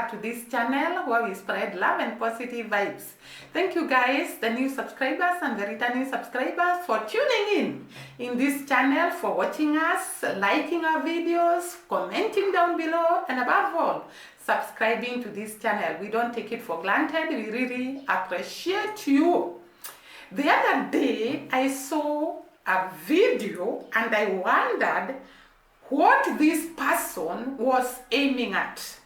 back to this channel where we spread love and positive vibes. Thank you guys, the new subscribers and the returning subscribers, for tuning in this channel, for watching us, liking our videos, commenting down below, and above all, subscribing to this channel. We don't take it for granted. We really appreciate you. The other day, I saw a video and I wondered what this person was aiming at.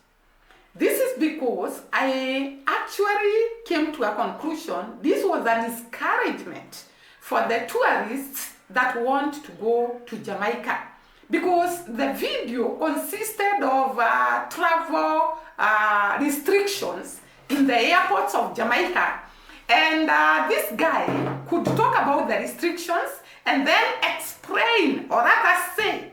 This is because I actually came to a conclusion. This was a discouragement for the tourists that want to go to Jamaica, because the video consisted of travel restrictions in the airports of Jamaica. And this guy could talk about the restrictions and then explain, or rather say,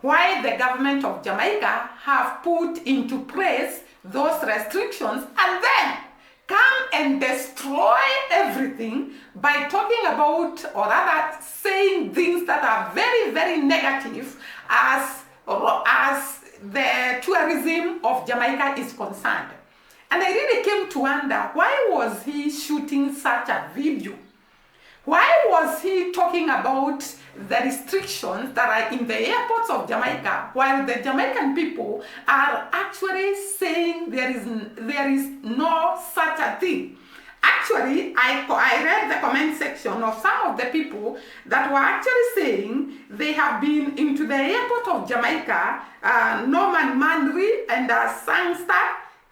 why the government of Jamaica have put into place those restrictions, and then come and destroy everything by talking about, or rather saying things that are very, very negative as the tourism of Jamaica is concerned. And I really came to wonder, why was he shooting such a video? Why was he talking about the restrictions that are in the airports of Jamaica, while the Jamaican people are actually saying there is no such a thing? Actually, I read the comment section of some of the people that were actually saying they have been into the airport of Jamaica, Norman Manry and Sangster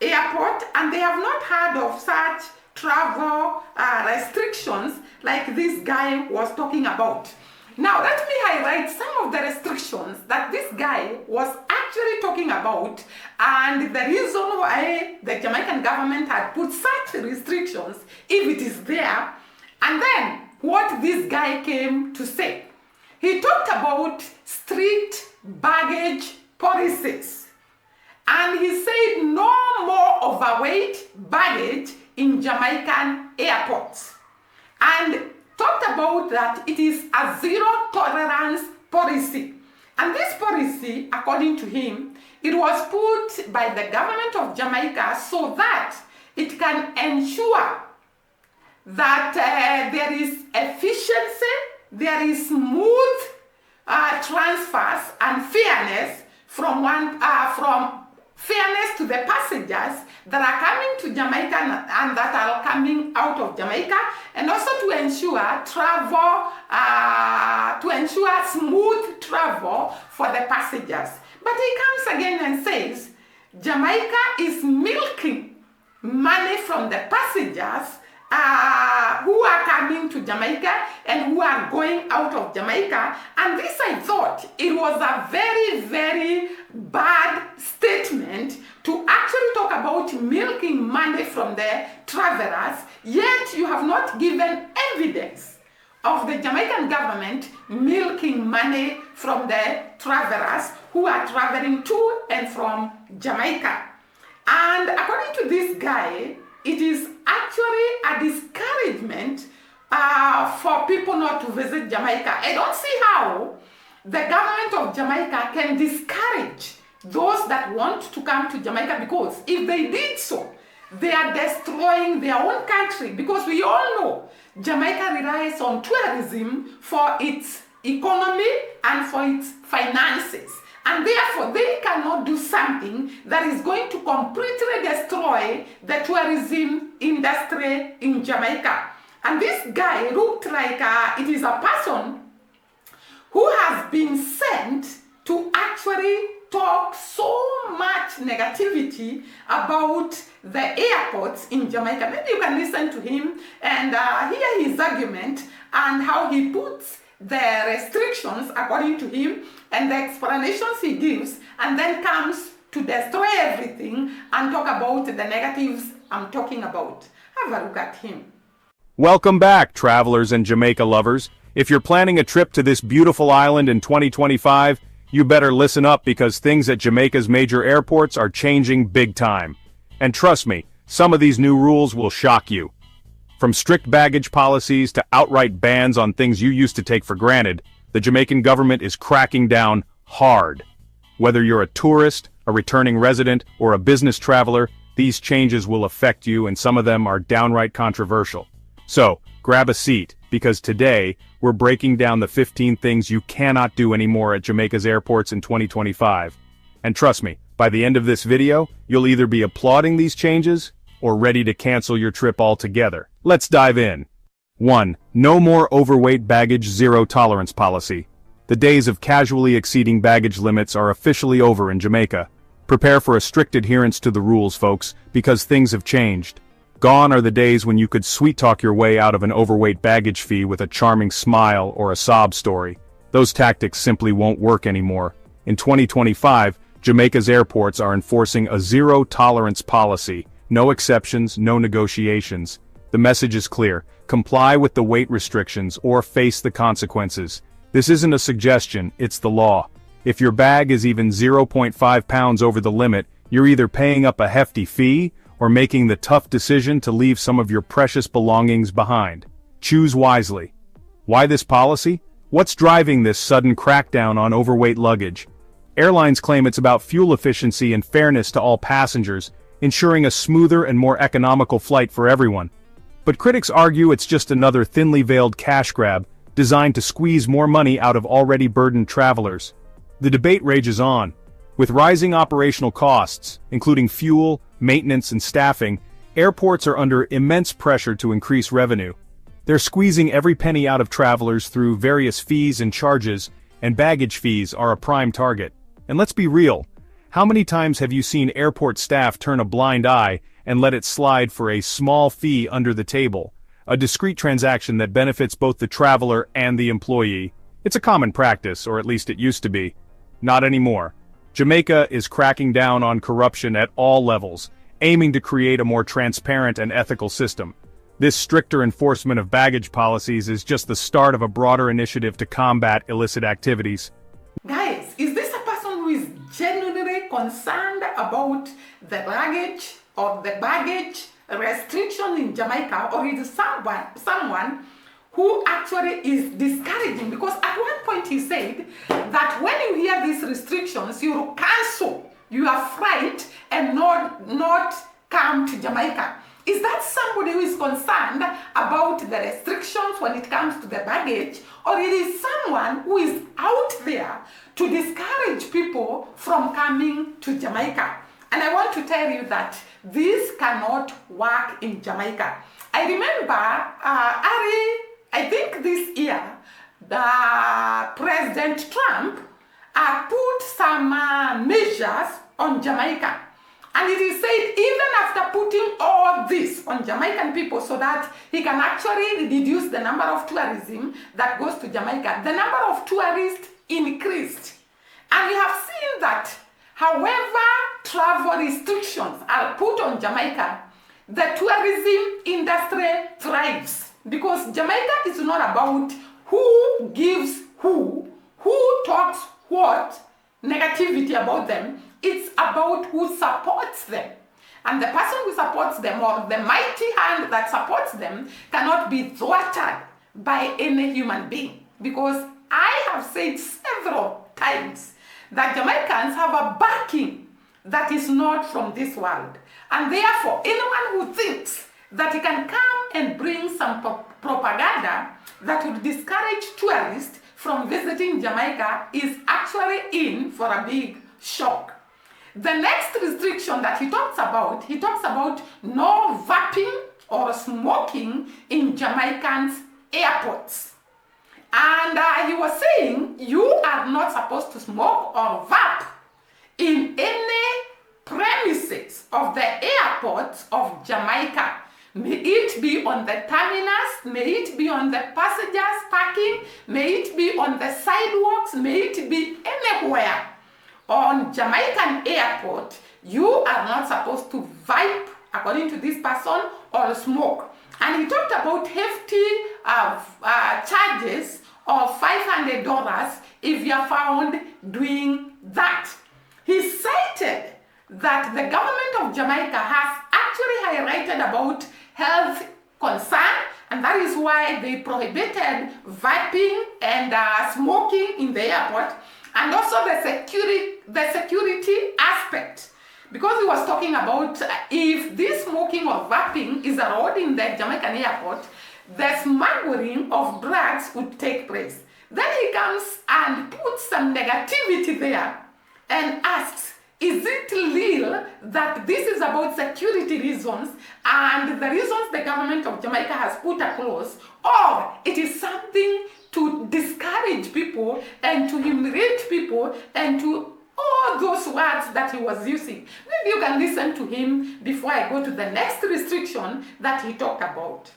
Airport, and they have not heard of such travel restrictions like this guy was talking about. Now, let me highlight some of the restrictions that this guy was actually talking about, and the reason why the Jamaican government had put such restrictions, if it is there, and then what this guy came to say. He talked about strict baggage policies, and he said no more overweight baggage in Jamaican airports, and talked about that it is a zero tolerance policy. And this policy, according to him, it was put by the government of Jamaica so that it can ensure that there is efficiency, there is smooth transfers and fairness from fairness to the passengers that are coming to Jamaica and that are coming out of Jamaica, and also to ensure smooth travel for the passengers. But he comes again and says, Jamaica is milking money from the passengers who are coming to Jamaica and who are going out of Jamaica. And this, I thought, it was a very, very bad statement to actually talk about milking money from the travelers, yet you have not given evidence of the Jamaican government milking money from the travelers who are traveling to and from Jamaica. And according to this guy, it is actually a discouragement for people not to visit Jamaica. I don't see how the government of Jamaica can discourage those that want to come to Jamaica, because if they did so, they are destroying their own country, because we all know Jamaica relies on tourism for its economy and for its finances. And therefore, they cannot do something that is going to completely destroy the tourism industry in Jamaica. And this guy looked like it is a person who has been sent to actually talk so much negativity about the airports in Jamaica. Maybe you can listen to him and hear his argument and how he puts the restrictions according to him and the explanations he gives, and then comes to destroy everything and talk about the negatives I'm talking about. Have a look at him. Welcome back, travelers and Jamaica lovers. If you're planning a trip to this beautiful island in 2025, you better listen up, because things at Jamaica's major airports are changing big time. And trust me, some of these new rules will shock you. From strict baggage policies to outright bans on things you used to take for granted, the Jamaican government is cracking down hard. Whether you're a tourist, a returning resident, or a business traveler, These changes will affect you, and some of them are downright controversial. So, grab a seat, because today, we're breaking down the 15 things you cannot do anymore at Jamaica's airports in 2025. And trust me, by the end of this video, you'll either be applauding these changes, or ready to cancel your trip altogether. Let's dive in. 1. No more overweight baggage zero tolerance policy. The days of casually exceeding baggage limits are officially over in Jamaica. Prepare for a strict adherence to the rules, folks, because things have changed. Gone are the days when you could sweet-talk your way out of an overweight baggage fee with a charming smile or a sob story. Those tactics simply won't work anymore. In 2025, Jamaica's airports are enforcing a zero-tolerance policy. No exceptions, no negotiations. The message is clear: comply with the weight restrictions or face the consequences. This isn't a suggestion, it's the law. If your bag is even 0.5 pounds over the limit, you're either paying up a hefty fee or making the tough decision to leave some of your precious belongings behind. Choose wisely. Why this policy? What's driving this sudden crackdown on overweight luggage? Airlines claim it's about fuel efficiency and fairness to all passengers, ensuring a smoother and more economical flight for everyone. But critics argue it's just another thinly veiled cash grab, designed to squeeze more money out of already burdened travelers. The debate rages on. With rising operational costs, including fuel, maintenance, and staffing, airports are under immense pressure to increase revenue. They're squeezing every penny out of travelers through various fees and charges, and baggage fees are a prime target. And let's be real, how many times have you seen airport staff turn a blind eye and let it slide for a small fee under the table? A discreet transaction that benefits both the traveler and the employee. It's a common practice, or at least it used to be. Not anymore. Jamaica is cracking down on corruption at all levels, aiming to create a more transparent and ethical system. This stricter enforcement of baggage policies is just the start of a broader initiative to combat illicit activities. Guys, is this a person who is genuinely concerned about the luggage or the baggage restriction in Jamaica, or is it someone who actually is discouraging? Because at one point he said that when you hear these restrictions, you will cancel your flight and not come to Jamaica. Is that somebody who is concerned about the restrictions when it comes to the baggage, or it is someone who is out there to discourage people from coming to Jamaica? And I want to tell you that this cannot work in Jamaica. I remember I think this year, President Trump put some measures on Jamaica. And it is said even after putting all this on Jamaican people so that he can actually reduce the number of tourism that goes to Jamaica, the number of tourists increased. And we have seen that however travel restrictions are put on Jamaica, the tourism industry thrives. Because Jamaica is not about who gives who talks what negativity about them. It's about who supports them. And the person who supports them, or the mighty hand that supports them, cannot be thwarted by any human being. Because I have said several times that Jamaicans have a backing that is not from this world. And therefore, anyone who thinks that he can come and bring some propaganda that would discourage tourists from visiting Jamaica is actually in for a big shock. The next restriction that he talks about no vaping or smoking in Jamaicans' airports. And he was saying you are not supposed to smoke or vape in any premises of the airports of Jamaica. May it be on the terminus, may it be on the passengers parking, may it be on the sidewalks, may it be anywhere. On Jamaican airport, you are not supposed to vape, according to this person, or smoke. And he talked about hefty charges of $500 if you are found doing that. He cited that the government of Jamaica has actually highlighted about health concern, and that is why they prohibited vaping and smoking in the airport, and also the security aspect. because he was talking about if this smoking or vaping is allowed in the Jamaican airport, the smuggling of drugs would take place. Then he comes and puts some negativity there and asks, is it real that this is about security reasons and the reasons the government of Jamaica has put a clause, or it is something to discourage people and to humiliate people and to all those words that he was using? Maybe you can listen to him before I go to the next restriction that he talked about.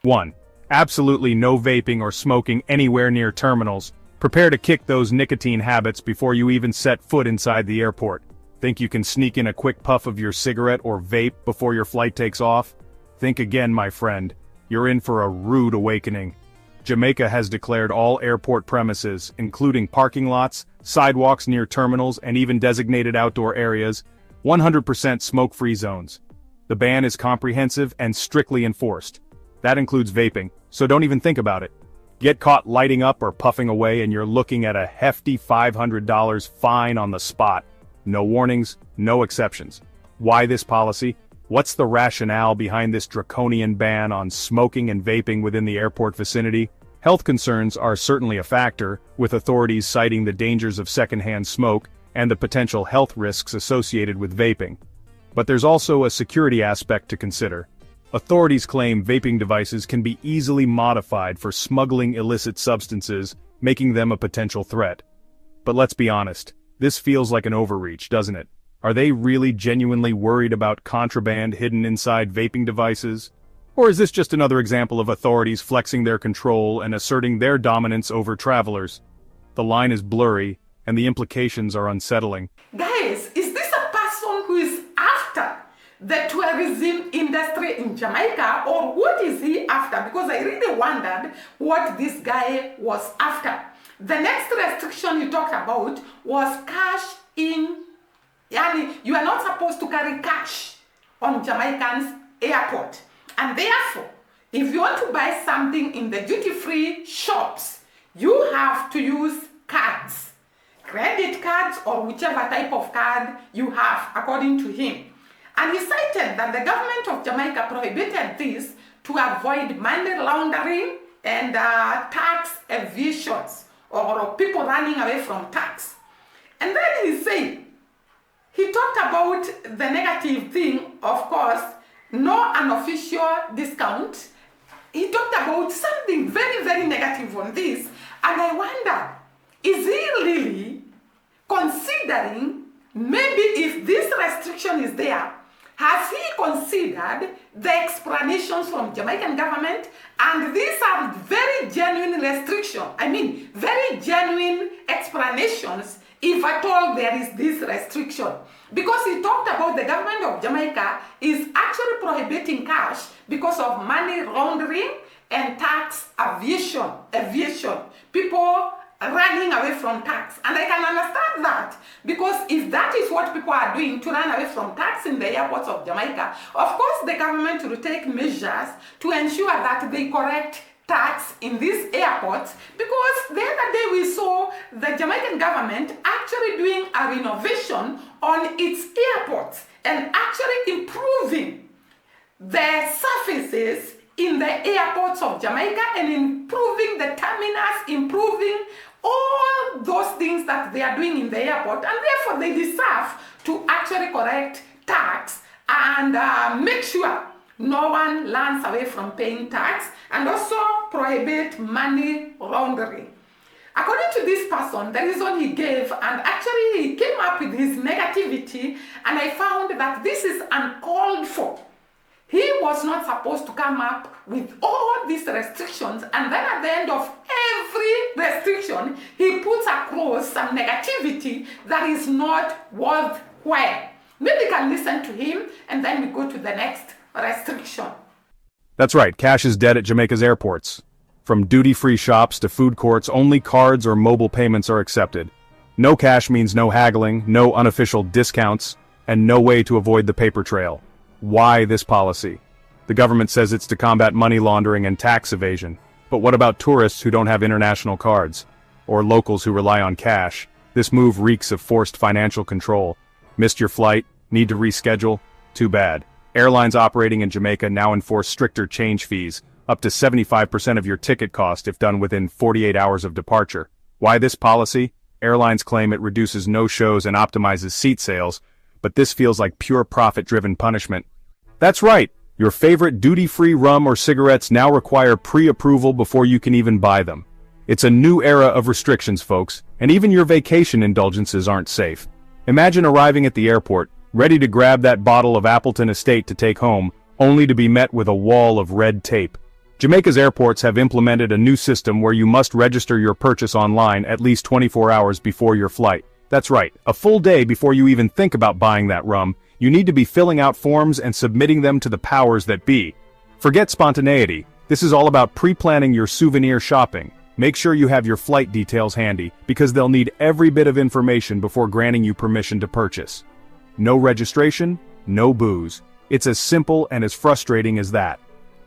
1. Absolutely no vaping or smoking anywhere near terminals. Prepare to kick those nicotine habits before you even set foot inside the airport. Think you can sneak in a quick puff of your cigarette or vape before your flight takes off? Think again, my friend. You're in for a rude awakening. Jamaica has declared all airport premises, including parking lots, sidewalks near terminals, and even designated outdoor areas, 100% smoke-free zones. The ban is comprehensive and strictly enforced. That includes vaping, so don't even think about it. Get caught lighting up or puffing away and you're looking at a hefty $500 fine on the spot. No warnings, no exceptions. Why this policy? What's the rationale behind this draconian ban on smoking and vaping within the airport vicinity? Health concerns are certainly a factor, with authorities citing the dangers of secondhand smoke and the potential health risks associated with vaping. But there's also a security aspect to consider. Authorities claim vaping devices can be easily modified for smuggling illicit substances, making them a potential threat. But let's be honest, this feels like an overreach, doesn't it? Are they really genuinely worried about contraband hidden inside vaping devices? Or is this just another example of authorities flexing their control and asserting their dominance over travelers? The line is blurry, and the implications are unsettling. Guys, is this a person who is after the tourism industry in Jamaica, or what is he after? Because I really wondered what this guy was after. The next restriction you talked about was cash in. Yani, you are not supposed to carry cash on Jamaican's airport. And therefore, if you want to buy something in the duty-free shops, you have to use cards. Credit cards or whichever type of card you have, according to him. And he cited that the government of Jamaica prohibited this to avoid money laundering and tax evasions, or people running away from tax. And then he talked about the negative thing, of course, no unofficial discount. He talked about something very, very negative on this. And I wonder, is he really considering, maybe if this restriction is there, has he considered the explanations from Jamaican government? And these are very genuine restrictions. I mean, very genuine explanations, if at all there is this restriction. Because he talked about the government of Jamaica is actually prohibiting cash because of money laundering and tax evasion. People running away from tax. And I can understand that, because if that is what people are doing to run away from tax in the airports of Jamaica, of course the government will take measures to ensure that they correct tax in these airports. Because the other day we saw the Jamaican government actually doing a renovation on its airports and actually improving the surfaces in the airports of Jamaica and improving the terminals, improving all those things that they are doing in the airport, and therefore they deserve to actually correct tax and make sure no one runs away from paying tax, and also prohibit money laundering. According to this person, the reason he gave, and actually he came up with his negativity, and I found that this is uncalled for. He was not supposed to come up with all these restrictions, and then at the end of every restriction, he puts across some negativity that is not worthwhile. Maybe you can listen to him, and then we go to the next restriction. That's right, cash is dead at Jamaica's airports. From duty-free shops to food courts, only cards or mobile payments are accepted. No cash means no haggling, no unofficial discounts, and no way to avoid the paper trail. Why this policy? The government says it's to combat money laundering and tax evasion. But what about tourists who don't have international cards? Or locals who rely on cash? This move reeks of forced financial control. Missed your flight? Need to reschedule? Too bad. Airlines operating in Jamaica now enforce stricter change fees, up to 75% of your ticket cost if done within 48 hours of departure. Why this policy? Airlines claim it reduces no-shows and optimizes seat sales, but this feels like pure profit-driven punishment. That's right, your favorite duty-free rum or cigarettes now require pre-approval before you can even buy them. It's a new era of restrictions, folks, and even your vacation indulgences aren't safe. Imagine arriving at the airport, ready to grab that bottle of Appleton Estate to take home, only to be met with a wall of red tape. Jamaica's airports have implemented a new system where you must register your purchase online at least 24 hours before your flight. That's right, a full day before you even think about buying that rum, you need to be filling out forms and submitting them to the powers that be. Forget spontaneity, this is all about pre-planning your souvenir shopping. Make sure you have your flight details handy, because they'll need every bit of information before granting you permission to purchase. No registration, no booze. It's as simple and as frustrating as that.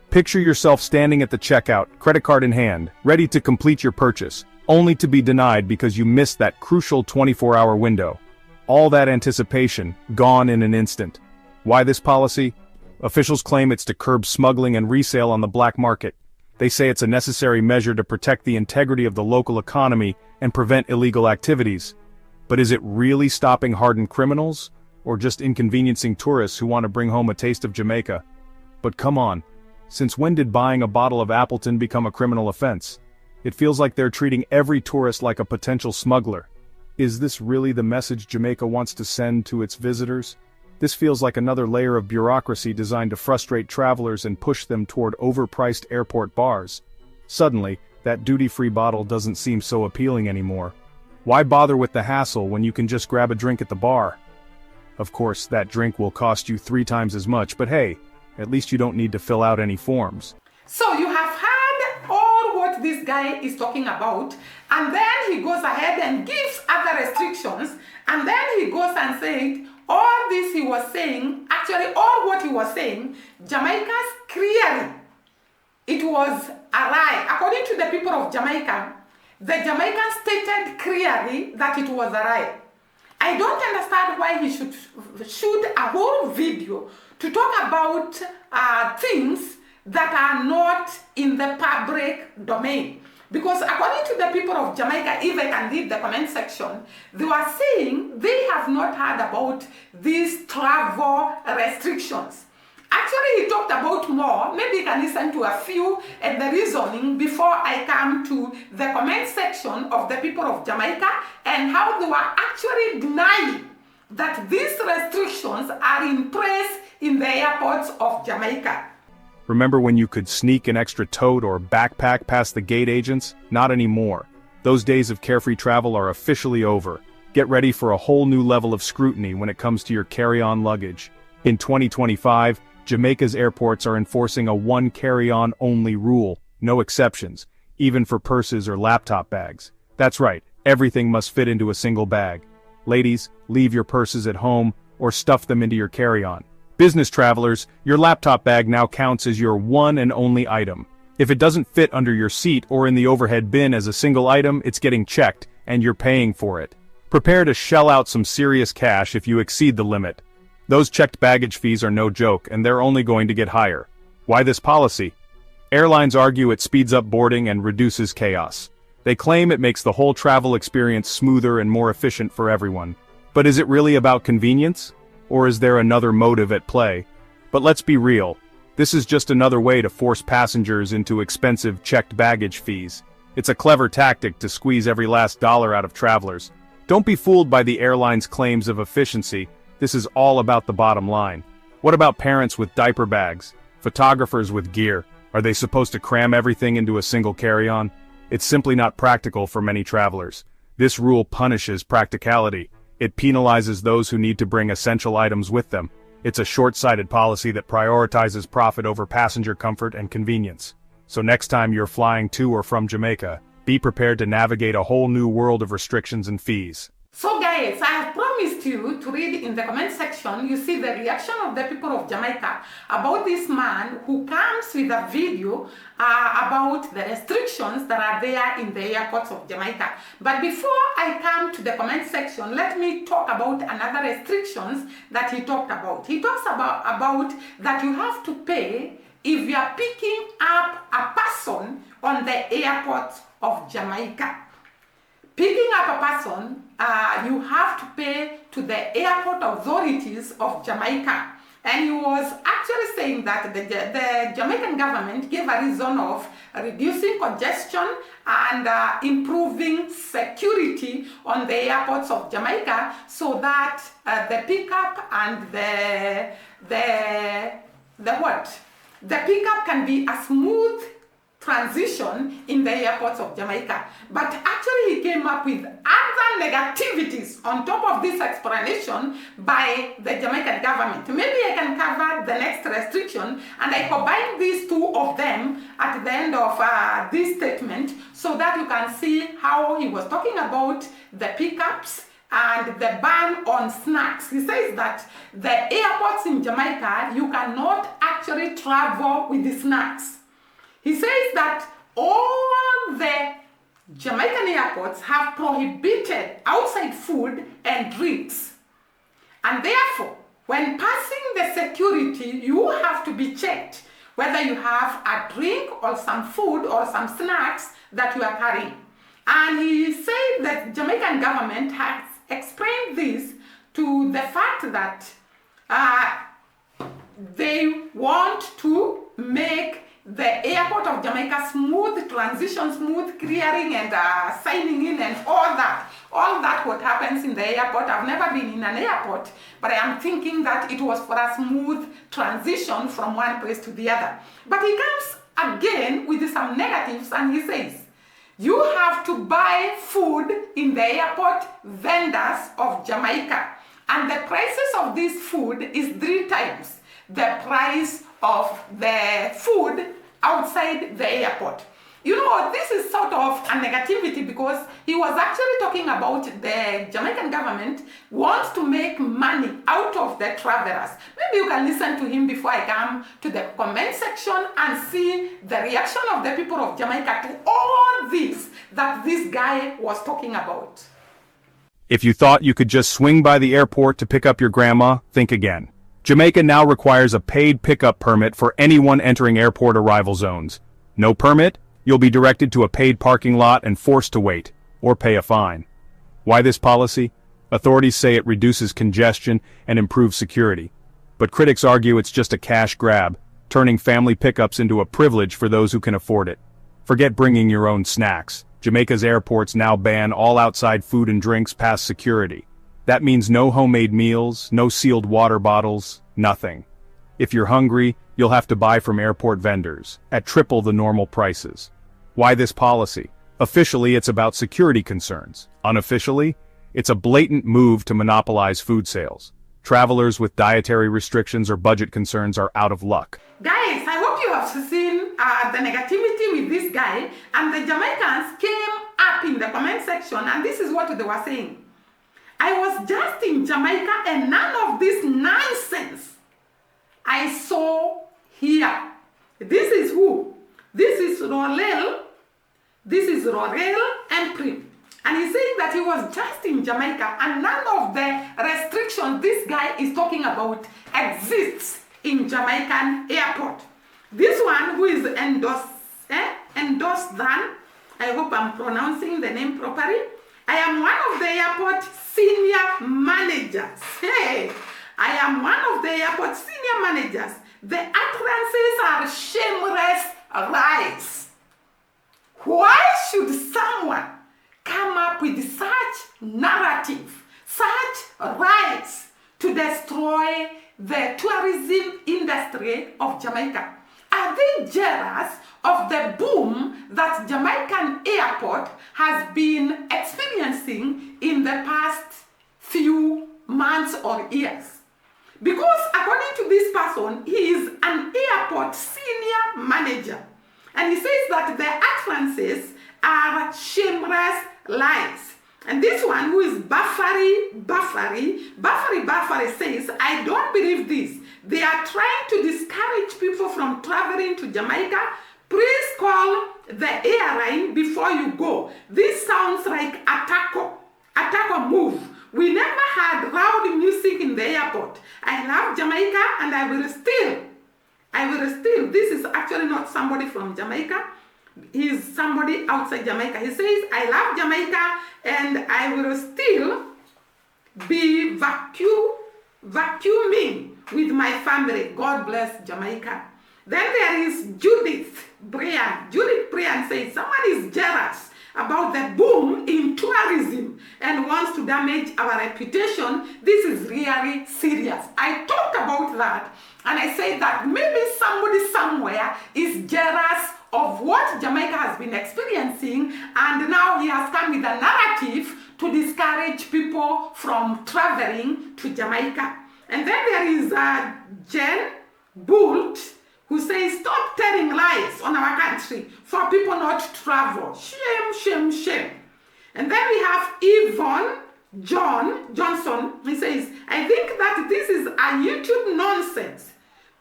Picture yourself standing at the checkout, credit card in hand, ready to complete your purchase, only to be denied because you missed that crucial 24-hour window. All that anticipation, gone in an instant. Why this policy? Officials claim it's to curb smuggling and resale on the black market. They say it's a necessary measure to protect the integrity of the local economy and prevent illegal activities. But is it really stopping hardened criminals? Or just inconveniencing tourists who want to bring home a taste of Jamaica? But come on, since when did buying a bottle of Appleton become a criminal offense? It feels like they're treating every tourist like a potential smuggler. Is this really the message Jamaica wants to send to its visitors? This feels like another layer of bureaucracy designed to frustrate travelers and push them toward overpriced airport bars. Suddenly, that duty-free bottle doesn't seem so appealing anymore. Why bother with the hassle when you can just grab a drink at the bar? Of course, that drink will cost you 3 times as much, but hey, at least you don't need to fill out any forms. So you have heard all what this guy is talking about, and then he goes ahead and gives other restrictions, and then he goes and said, all this he was saying, actually all what he was saying, Jamaica's clearly, it was a lie. According to the people of Jamaica, the Jamaicans stated clearly that it was a lie. I don't understand why he should shoot a whole video to talk about things that are not in the public domain. Because according to the people of Jamaica, if I can read the comment section, they were saying they have not heard about these travel restrictions. Actually, he talked about more. Maybe you can listen to a few and the reasoning before I come to the comment section of the people of Jamaica and how they were actually denying that these restrictions are in place in the airports of Jamaica. Remember when you could sneak an extra tote or backpack past the gate agents? Not anymore. Those days of carefree travel are officially over. Get ready for a whole new level of scrutiny when it comes to your carry-on luggage. In 2025, Jamaica's airports are enforcing a one carry-on only rule, no exceptions, even for purses or laptop bags. That's right, everything must fit into a single bag. Ladies, leave your purses at home or stuff them into your carry-on. Business travelers, your laptop bag now counts as your one and only item. If it doesn't fit under your seat or in the overhead bin as a single item, it's getting checked, and you're paying for it. Prepare to shell out some serious cash if you exceed the limit. Those checked baggage fees are no joke, and they're only going to get higher. Why this policy? Airlines argue it speeds up boarding and reduces chaos. They claim it makes the whole travel experience smoother and more efficient for everyone. But is it really about convenience? Or is there another motive at play? But let's be real. This is just another way to force passengers into expensive checked baggage fees. It's a clever tactic to squeeze every last dollar out of travelers. Don't be fooled by the airline's claims of efficiency. This is all about the bottom line. What about parents with diaper bags? Photographers with gear? Are they supposed to cram everything into a single carry-on? It's simply not practical for many travelers. This rule punishes practicality. It penalizes those who need to bring essential items with them. It's a short-sighted policy that prioritizes profit over passenger comfort and convenience. So next time you're flying to or from Jamaica, be prepared to navigate a whole new world of restrictions and fees. So guys, I have promised promised you to read in the comment section, you see the reaction of the people of Jamaica about this man who comes with a video about the restrictions that are there in the airports of Jamaica. But before I come to the comment section, let me talk about another restrictions that he talked about. He talks about that you have to pay if you are picking up a person on the airport of Jamaica. Picking up a person, you have to pay to the airport authorities of Jamaica. And he was actually saying that the Jamaican government gave a reason of reducing congestion and improving security on the airports of Jamaica, so that the pickup and the pickup can be a smooth transition in the airports of Jamaica. But actually he came up with other negativities on top of this explanation by the Jamaican government. Maybe I can cover the next restriction, and I combine these two of them at the end of this statement so that you can see how he was talking about the pickups and the ban on snacks. He says that the airports in Jamaica, you cannot actually travel with the snacks. He says that all the Jamaican airports have prohibited outside food and drinks. And therefore, when passing the security, you have to be checked whether you have a drink or some food or some snacks that you are carrying. And he said that Jamaican government has explained this to the fact that they want to make the airport of Jamaica smooth transition, smooth clearing and signing in and all that what happens in the airport. I've never been in an airport, but I am thinking that it was for a smooth transition from one place to the other. But he comes again with some negatives, and he says, you have to buy food in the airport vendors of Jamaica, and the prices of this food is 3 times the price of the food outside the airport. You know, this is sort of a negativity, because he was actually talking about the Jamaican government wants to make money out of the travelers. Maybe you can listen to him before I come to the comment section and see the reaction of the people of Jamaica to all this that this guy was talking about. If you thought you could just swing by the airport to pick up your grandma, think again. Jamaica now requires a paid pickup permit for anyone entering airport arrival zones. No permit? You'll be directed to a paid parking lot and forced to wait, or pay a fine. Why this policy? Authorities say it reduces congestion and improves security. But critics argue it's just a cash grab, turning family pickups into a privilege for those who can afford it. Forget bringing your own snacks. Jamaica's airports now ban all outside food and drinks past security. That means no homemade meals, no sealed water bottles, nothing. If you're hungry, you'll have to buy from airport vendors, at triple the normal prices. Why this policy? Officially, it's about security concerns. Unofficially, it's a blatant move to monopolize food sales. Travelers with dietary restrictions or budget concerns are out of luck. Guys, I hope you have seen the negativity with this guy, and the Jamaicans came up in the comment section, and this is what they were saying. I was just in Jamaica and none of this nonsense I saw here. This is who? This is Rorel. This is Rorel and Prim. And he's saying that he was just in Jamaica and none of the restrictions this guy is talking about exists in Jamaican airport. This one who is endorsed Dan, I hope I'm pronouncing the name properly. I am one of the airport senior managers. Hey, I am one of the airport senior managers. The utterances are shameless lies. Why should someone come up with such narrative, such rights to destroy the tourism industry of Jamaica? Are they jealous of the boom that Jamaican airport has been experiencing in the past few months or years? Because according to this person, he is an airport senior manager. And he says that the utterances are shameless lies. And this one, who is Buffary says, I don't believe this. They are trying to discourage people from traveling to Jamaica. Please call the airline before you go. This sounds like a move. We never had loud music in the airport. I love Jamaica and I will still. This is actually not somebody from Jamaica. He's somebody outside Jamaica. He says, I love Jamaica and I will still be vacuuming with my family. God bless Jamaica. Then there is Judith Brian. Judith Brian says, someone is jealous about the boom in tourism and wants to damage our reputation. This is really serious. I talked about that and I said that maybe somebody somewhere is jealous of what Jamaica has been experiencing, and now he has come with a narrative to discourage people from traveling to Jamaica. And then there is Jen Bolt, who says, stop telling lies on our country for people not to travel. Shame, shame, shame. And then we have Yvonne Johnson. He says, I think that this is a YouTube nonsense,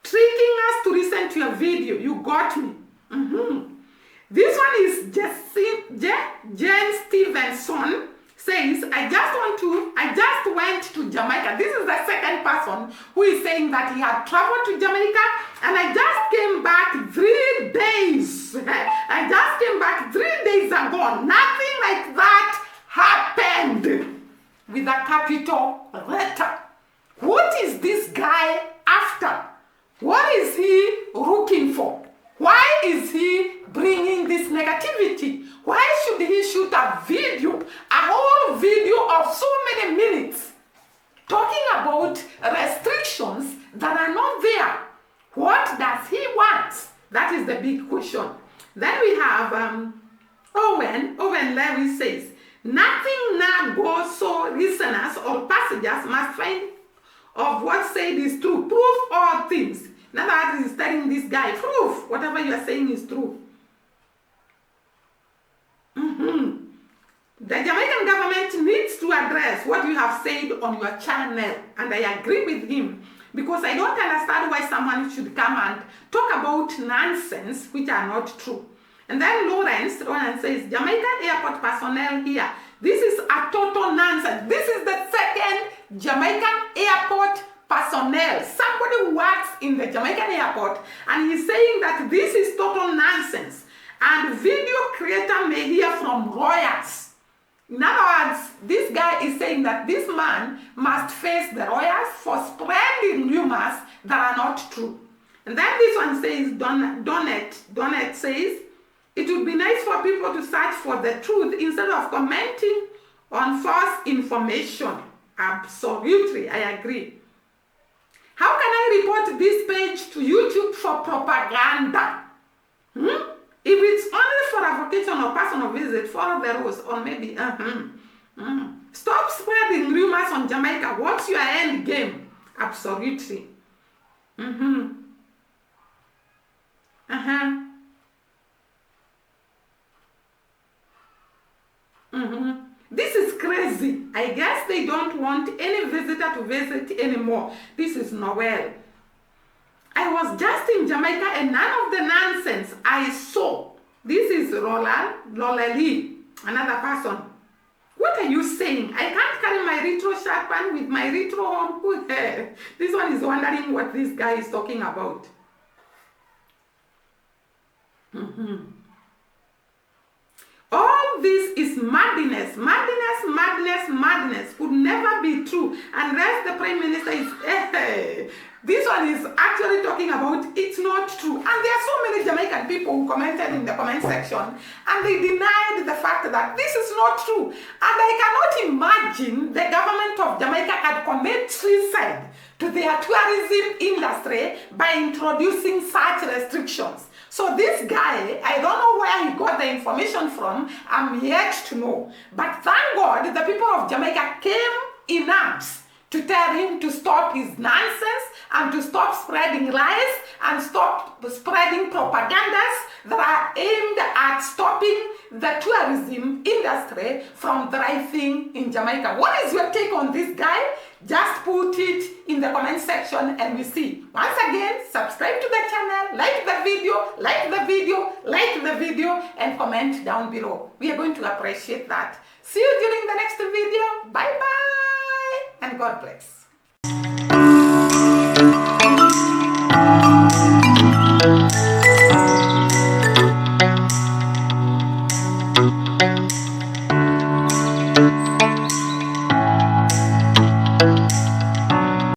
tricking us to listen to your video. You got me. This one is Jen Stevenson. Says, I just went to Jamaica. This is the second person who is saying that he had traveled to Jamaica and I just came back 3 days. I just came back 3 days ago. Nothing like that happened with a capital letter. What is this guy after? What is he looking for? Why is he bringing this negativity? Why should he shoot a video, a whole video of so many minutes, talking about restrictions that are not there? What does he want? That is the big question. Then we have Owen Lewis says, nothing now goes, so listeners or passengers must find of what said is true. Prove all things. In other words, he's telling this guy, proof, whatever you are saying is true. The Jamaican government needs to address what you have said on your channel, and I agree with him, because I don't understand why someone should come and talk about nonsense which are not true. And then Lawrence says, Jamaican airport personnel here, this is a total nonsense. This is the second Jamaican airport personnel, somebody who works in the Jamaican airport, and he's saying that this is total nonsense. And video creator may hear from lawyers. In other words, this guy is saying that this man must face the lawyers for spreading rumors that are not true. And then this one says, Donette says, it would be nice for people to search for the truth instead of commenting on false information. Absolutely, I agree. How can I report this page to YouTube for propaganda? If it's only for a vocation or personal visit, follow the rules, or maybe, Stop spreading rumors on Jamaica. What's your end game? Absolutely. This is crazy. I guess they don't want any visitor to visit anymore. This is Noel. I was just in Jamaica and none of the nonsense I saw. This is Lolali, another person. What are you saying? I can't carry my retro sharpen with my retro home. This one is wondering what this guy is talking about. All this is madness. Madness could never be true unless the Prime Minister is... This one is actually talking about it's not true. And there are so many Jamaican people who commented in the comment section and they denied the fact that this is not true. And I cannot imagine the government of Jamaica had committed suicide to their tourism industry by introducing such restrictions. So this guy, I don't know where he got the information from. I'm yet to know. But thank God the people of Jamaica came in arms to tell him to stop his nonsense and to stop spreading lies and stop spreading propagandas that are aimed at stopping the tourism industry from thriving in Jamaica. What is your take on this guy? Just put it in the comment section and we see. Once again, subscribe to the channel, like the video, and comment down below. We are going to appreciate that. See you during the next video. Bye bye and God bless.